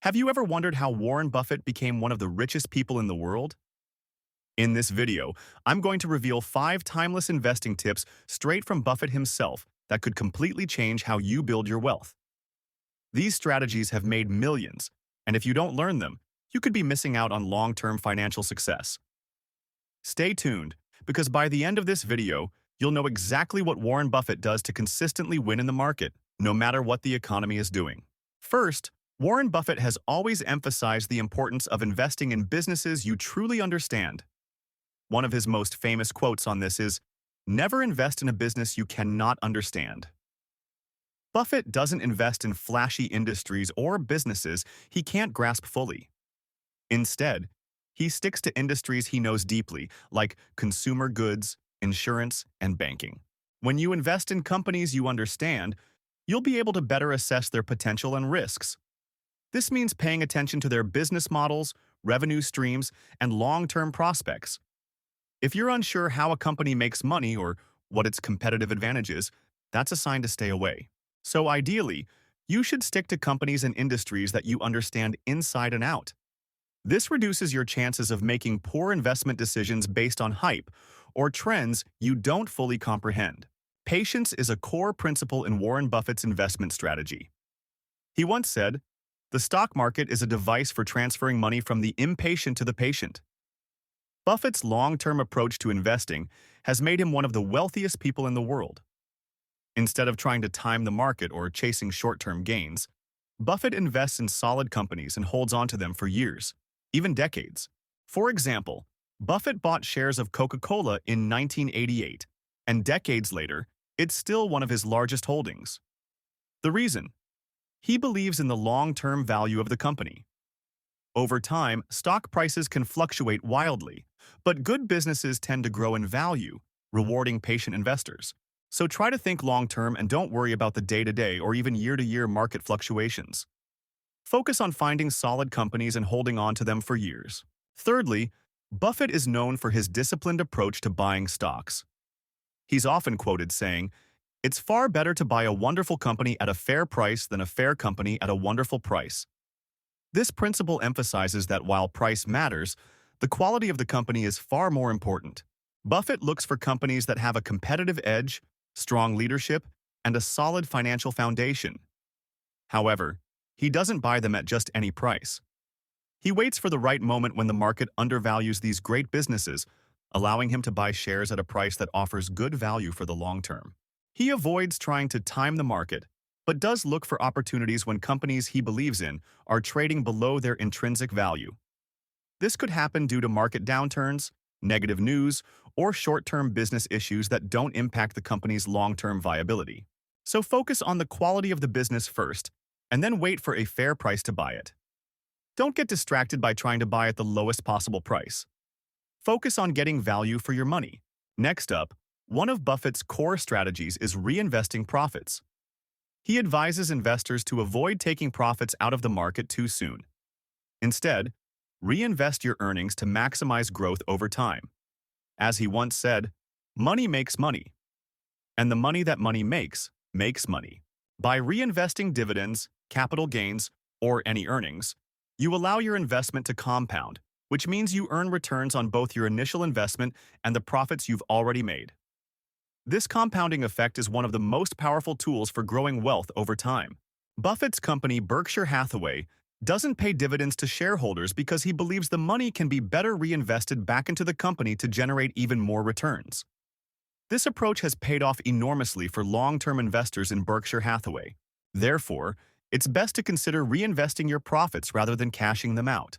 Have you ever wondered how Warren Buffett became one of the richest people in the world? In this video, I'm going to reveal 5 timeless investing tips straight from Buffett himself that could completely change how you build your wealth. These strategies have made millions, and if you don't learn them, you could be missing out on long-term financial success. Stay tuned, because by the end of this video, you'll know exactly what Warren Buffett does to consistently win in the market, no matter what the economy is doing. First, Warren Buffett has always emphasized the importance of investing in businesses you truly understand. One of his most famous quotes on this is, "Never invest in a business you cannot understand." Buffett doesn't invest in flashy industries or businesses he can't grasp fully. Instead, he sticks to industries he knows deeply, like consumer goods, insurance, and banking. When you invest in companies you understand, you'll be able to better assess their potential and risks. This means paying attention to their business models, revenue streams, and long-term prospects. If you're unsure how a company makes money or what its competitive advantage is, that's a sign to stay away. So ideally, you should stick to companies and industries that you understand inside and out. This reduces your chances of making poor investment decisions based on hype or trends you don't fully comprehend. Patience is a core principle in Warren Buffett's investment strategy. He once said, "The stock market is a device for transferring money from the impatient to the patient." Buffett's long-term approach to investing has made him one of the wealthiest people in the world. Instead of trying to time the market or chasing short-term gains, Buffett invests in solid companies and holds on to them for years, even decades. For example, Buffett bought shares of Coca-Cola in 1988, and decades later, it's still one of his largest holdings. The reason? He believes in the long-term value of the company. Over time, stock prices can fluctuate wildly, but good businesses tend to grow in value, rewarding patient investors. So try to think long-term and don't worry about the day-to-day or even year-to-year market fluctuations. Focus on finding solid companies and holding on to them for years. Thirdly, Buffett is known for his disciplined approach to buying stocks. He's often quoted saying, "It's far better to buy a wonderful company at a fair price than a fair company at a wonderful price." This principle emphasizes that while price matters, the quality of the company is far more important. Buffett looks for companies that have a competitive edge, strong leadership, and a solid financial foundation. However, he doesn't buy them at just any price. He waits for the right moment when the market undervalues these great businesses, allowing him to buy shares at a price that offers good value for the long term. He avoids trying to time the market, but does look for opportunities when companies he believes in are trading below their intrinsic value. This could happen due to market downturns, negative news, or short-term business issues that don't impact the company's long-term viability. So focus on the quality of the business first, and then wait for a fair price to buy it. Don't get distracted by trying to buy at the lowest possible price. Focus on getting value for your money. Next up, one of Buffett's core strategies is reinvesting profits. He advises investors to avoid taking profits out of the market too soon. Instead, reinvest your earnings to maximize growth over time. As he once said, "Money makes money, and the money that money makes money." By reinvesting dividends, capital gains, or any earnings, you allow your investment to compound, which means you earn returns on both your initial investment and the profits you've already made. This compounding effect is one of the most powerful tools for growing wealth over time. Buffett's company, Berkshire Hathaway, doesn't pay dividends to shareholders because he believes the money can be better reinvested back into the company to generate even more returns. This approach has paid off enormously for long-term investors in Berkshire Hathaway. Therefore, it's best to consider reinvesting your profits rather than cashing them out.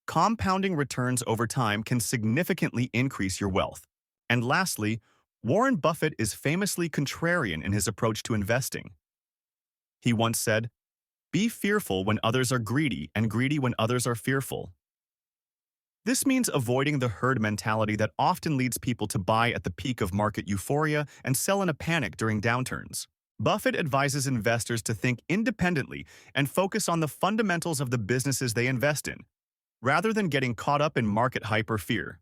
Compounding returns over time can significantly increase your wealth. And lastly, Warren Buffett is famously contrarian in his approach to investing. He once said, "Be fearful when others are greedy and greedy when others are fearful." This means avoiding the herd mentality that often leads people to buy at the peak of market euphoria and sell in a panic during downturns. Buffett advises investors to think independently and focus on the fundamentals of the businesses they invest in, rather than getting caught up in market hype or fear.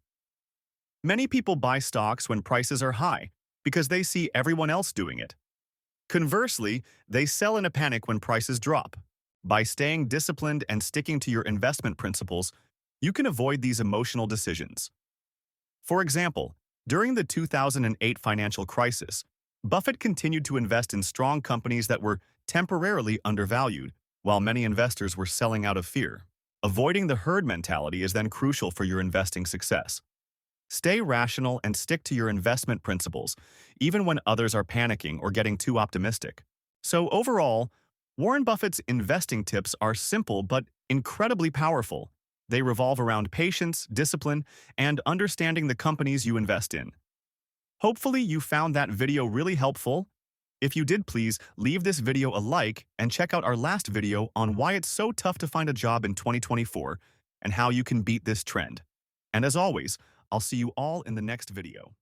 Many people buy stocks when prices are high because they see everyone else doing it. Conversely, they sell in a panic when prices drop. By staying disciplined and sticking to your investment principles, you can avoid these emotional decisions. For example, during the 2008 financial crisis, Buffett continued to invest in strong companies that were temporarily undervalued, while many investors were selling out of fear. Avoiding the herd mentality is then crucial for your investing success. Stay rational and stick to your investment principles, even when others are panicking or getting too optimistic. So overall, Warren Buffett's investing tips are simple but incredibly powerful. They revolve around patience, discipline, and understanding the companies you invest in. Hopefully you found that video really helpful. If you did, please leave this video a like and check out our last video on why it's so tough to find a job in 2024 and how you can beat this trend. And as always, I'll see you all in the next video.